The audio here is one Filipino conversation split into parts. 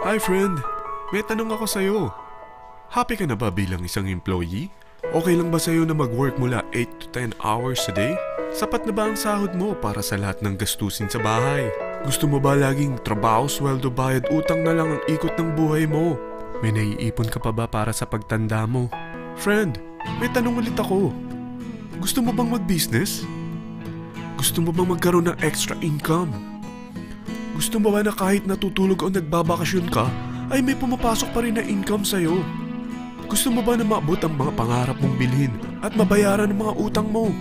Hi friend, may tanong ako sa'yo. Happy ka na ba bilang isang employee? Okay lang ba sa'yo na mag-work mula 8 to 10 hours a day? Sapat na ba ang sahod mo para sa lahat ng gastusin sa bahay? Gusto mo ba laging trabaho, sweldo, bayad, utang na lang ang ikot ng buhay mo? May naiipon ka pa ba para sa pagtanda mo? Friend, may tanong ulit ako. Gusto mo bang mag-business? Gusto mo bang magkaroon ng extra income? Gusto mo ba na kahit natutulog o nagbabakasyon ka, ay may pumapasok pa rin na income sa'yo? Gusto mo ba na maabot ang mga pangarap mong bilhin at mabayaran ang mga utang mo?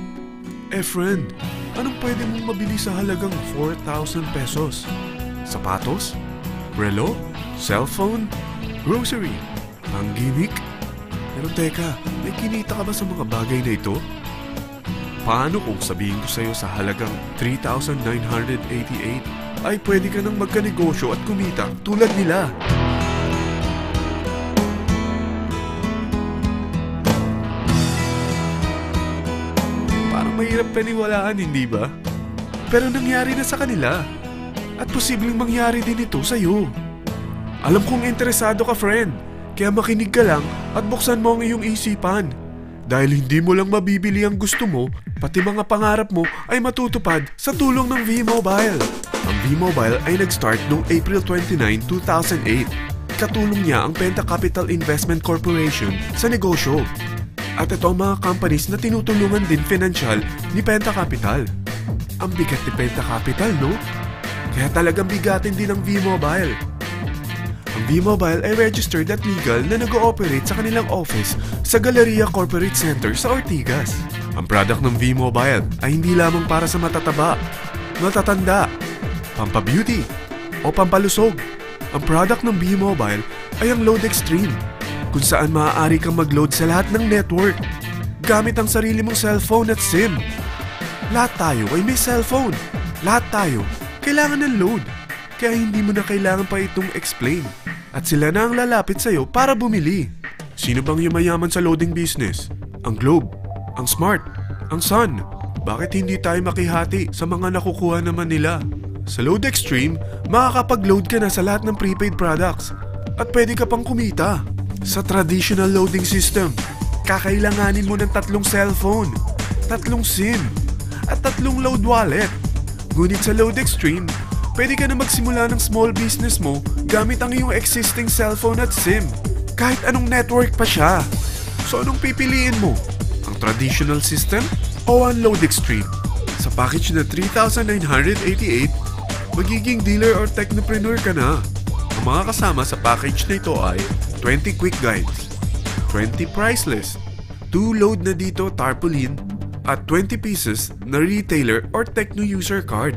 Friend, anong pwede mong mabili sa halagang 4,000 pesos? Sapatos? Relo? Cellphone? Grocery? Ang gimmick? Pero teka, may kinita ka ba sa mga bagay na ito? Paano kung sabihin ko sa'yo sa halagang 3,988 ay pwede ka nang magkanegosyo at kumita tulad nila? Parang mahirap paniwalaan, hindi ba? Pero nangyari na sa kanila. At posibleng mangyari din ito sa'yo. Alam kong interesado ka, friend. Kaya makinig ka lang at buksan mo ang iyong isipan. Dahil hindi mo lang mabibili ang gusto mo, pati mga pangarap mo ay matutupad sa tulong ng V-Mobile. Ang V-Mobile ay nag-start noong April 29, 2008. Katulong niya ang Penta Capital Investment Corporation sa negosyo. At ito ang mga companies na tinutulungan din financial ni Penta Capital. Ang bigat ni Penta Capital, no? Kaya talagang bigatin din ang V-Mobile. Ang V-Mobile ay registered at legal na nag-ooperate sa kanilang office sa Galleria Corporate Center sa Ortigas. Ang product ng V-Mobile ay hindi lamang para sa matataba, matatanda, pampabeauty, o pampalusog. Ang product ng V-Mobile ay ang Load Extreme, kung saan maaari kang mag-load sa lahat ng network gamit ang sarili mong cellphone at SIM. Lahat tayo ay may cellphone. Lahat tayo kailangan ng load. Kaya hindi mo na kailangan pa itong explain. At sila na ang lalapit sa'yo para bumili. Sino bang yumayaman sa loading business? Ang Globe, ang Smart, ang Sun. Bakit hindi tayo makihati sa mga nakukuha naman nila? Sa Load Extreme, makakapag-load ka na sa lahat ng prepaid products. At pwede ka pang kumita. Sa traditional loading system, kakailanganin mo ng 3 cellphone, 3 SIM, at 3 load wallet. Ngunit sa Load Extreme, pwede ka na magsimula ng small business mo gamit ang iyong existing cellphone at SIM. Kahit anong network pa siya. So anong pipiliin mo? Ang traditional system o ang Load Extreme? Sa package na 3,988, magiging dealer or technopreneur ka na. Ang mga kasama sa package na ito ay 20 quick guides, 20 price list, 2 load na dito tarpaulin, at 20 pieces na retailer or techno user card.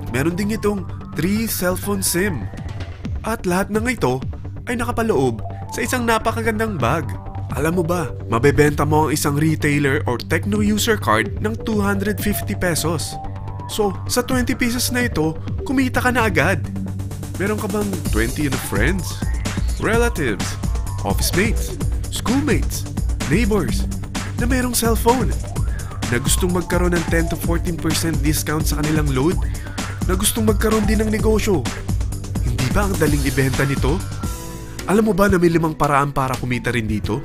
Meron din itong 3 cellphone SIM. At lahat ng ito ay nakapaloob sa isang napakagandang bag. Alam mo ba, mabebenta mo ang isang retailer or techno user card ng 250 pesos. So, sa 20 pieces na ito, kumita ka na agad. Meron ka bang 20 na friends, relatives, office mates, schoolmates, neighbors na merong cellphone? Na gustong magkaroon ng 10 to 14% discount sa kanilang load? Na gustong magkaroon din ng negosyo? Hindi ba ang daling ibenta nito? Alam mo ba na may 5 paraan para kumita rin dito?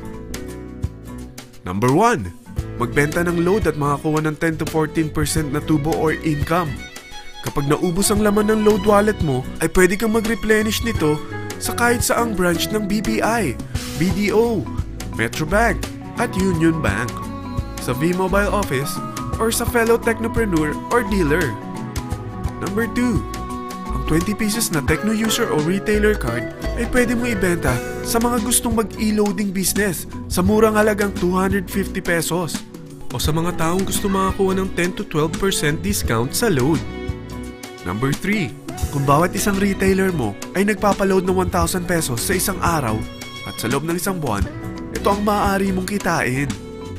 Number 1. Magbenta ng load at makakuha ng 10 to 14% na tubo or income. Kapag naubos ang laman ng load wallet mo, ay pwede kang mag-replenish nito sa kahit saang branch ng BPI, BDO, Metrobank, at Union Bank, sa V-Mobile office, or sa fellow technopreneur or dealer. Number 2. Ang 20 pieces na techno user o retailer card ay pwede mo ibenta sa mga gustong mag-e-loading business sa murang halagang 250 pesos o sa mga taong gusto makakuha ng 10 to 12% discount sa load. Number 3. Kung bawat isang retailer mo ay nagpapaload ng 1,000 pesos sa isang araw at sa loob ng isang buwan, ito ang maaari mong kitain.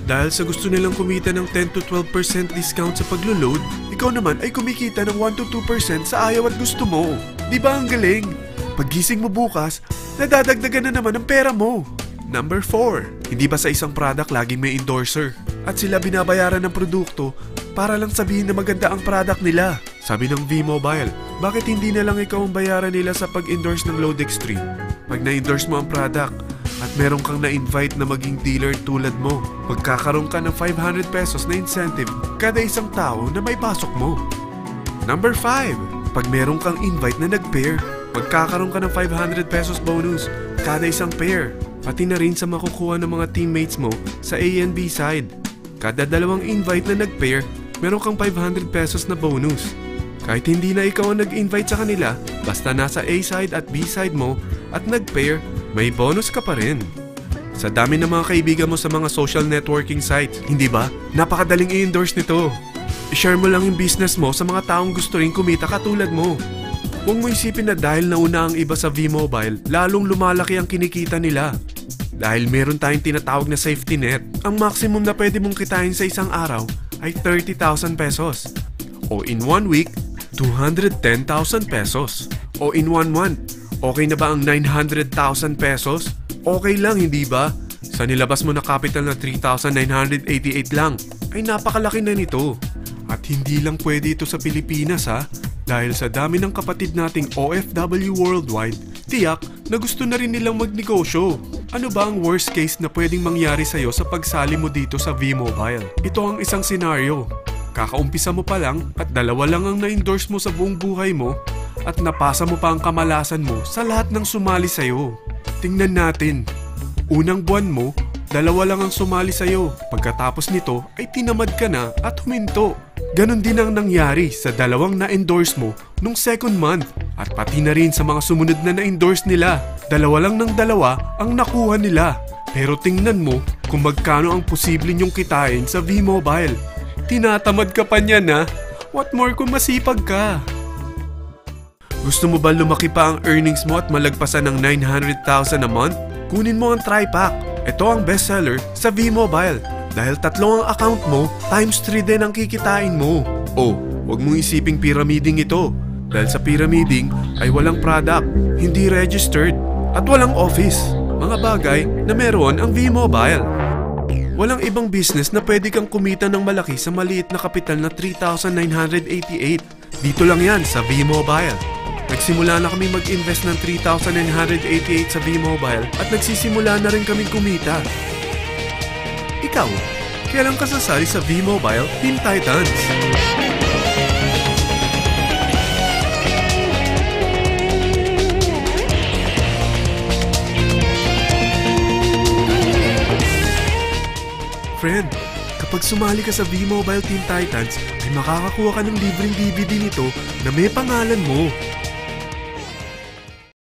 Dahil sa gusto nilang kumita ng 10 to 12% discount sa paglo-load, ikaw naman ay kumikita ng 1 to 2% sa ayaw at gusto mo. Di ba ang galing? Paggising mo bukas, nadadagdagan na naman ang pera mo. Number 4. Hindi ba sa isang product laging may endorser? At sila binabayaran ng produkto para lang sabihin na maganda ang product nila. Sabi ng V-Mobile, bakit hindi na lang ikaw ang bayaran nila sa pag-endorse ng Load Extreme? Pag na-endorse mo ang product at meron kang na-invite na maging dealer tulad mo, magkakaroon ka ng 500 pesos na incentive kada isang tao na may pasok mo. Number 5. Pag meron kang invite na nag-pair, magkakaroon ka ng 500 pesos bonus kada isang pair. Pati na rin sa makukuha ng mga teammates mo sa A and B side. Kada dalawang invite na nag-pair, meron kang 500 pesos na bonus. Kahit hindi na ikaw ang nag-invite sa kanila, basta nasa A side at B side mo at nag-pair, may bonus ka pa rin. Sa dami ng mga kaibigan mo sa mga social networking sites, hindi ba? Napakadaling i-endorse nito. I-share mo lang yung business mo sa mga taong gusto rin kumita katulad mo. Huwag mo isipin na dahil nauna ang iba sa V-Mobile, lalong lumalaki ang kinikita nila. Dahil meron tayong tinatawag na safety net, ang maximum na pwede mong kitain sa isang araw ay 30,000 pesos. O in 1 week, 210,000 pesos. O in 1 month, okay na ba ang 900,000 pesos? Okay lang, hindi ba? Sa nilabas mo na capital na 3,988 lang, ay napakalaki na nito. At hindi lang pwede ito sa Pilipinas ha, dahil sa dami ng kapatid nating OFW worldwide, tiyak na gusto na rin nilang magnegosyo. Ano ba ang worst case na pwedeng mangyari sa'yo sa pagsali mo dito sa V-Mobile? Ito ang isang senaryo. Kakaumpisa mo pa lang at 2 lang ang na-endorse mo sa buong buhay mo at napasa mo pa ang kamalasan mo sa lahat ng sumali sa'yo. Tingnan natin. Unang buwan mo, 2 lang ang sumali sa'yo. Pagkatapos nito ay tinamad ka na at huminto. Ganon din ang nangyari sa 2 na-endorse mo nung second month at pati na rin sa mga sumunod na na-endorse nila. 2 lang ng 2 ang nakuha nila. Pero tingnan mo kung magkano ang posible nyong kitain sa V-Mobile. Tinatamad ka pa niyan ha? What more kung masipag ka? Gusto mo ba lumaki pa ang earnings mo at malagpasan ng 900,000 a month? Kunin mo ang TriPack. Ito ang bestseller sa V-Mobile. Dahil 3 ang account mo, times 3 din ang kikitain mo. Oh, huwag mong isiping pyramiding ito. Dahil sa pyramiding ay walang product, hindi registered, at walang office. Mga bagay na meron ang V-Mobile. Walang ibang business na pwede kang kumita ng malaki sa maliit na kapital na 3,988. Dito lang yan sa V-Mobile. Nagsimula na kami mag-invest ng 3,988 sa V-Mobile at nagsisimula na rin kaming kumita. Ikaw, kailan ka sasali sa V-Mobile Team Titans? Friend, kapag sumali ka sa V-Mobile Team Titans, ay makakakuha ka ng libreng DVD nito na may pangalan mo.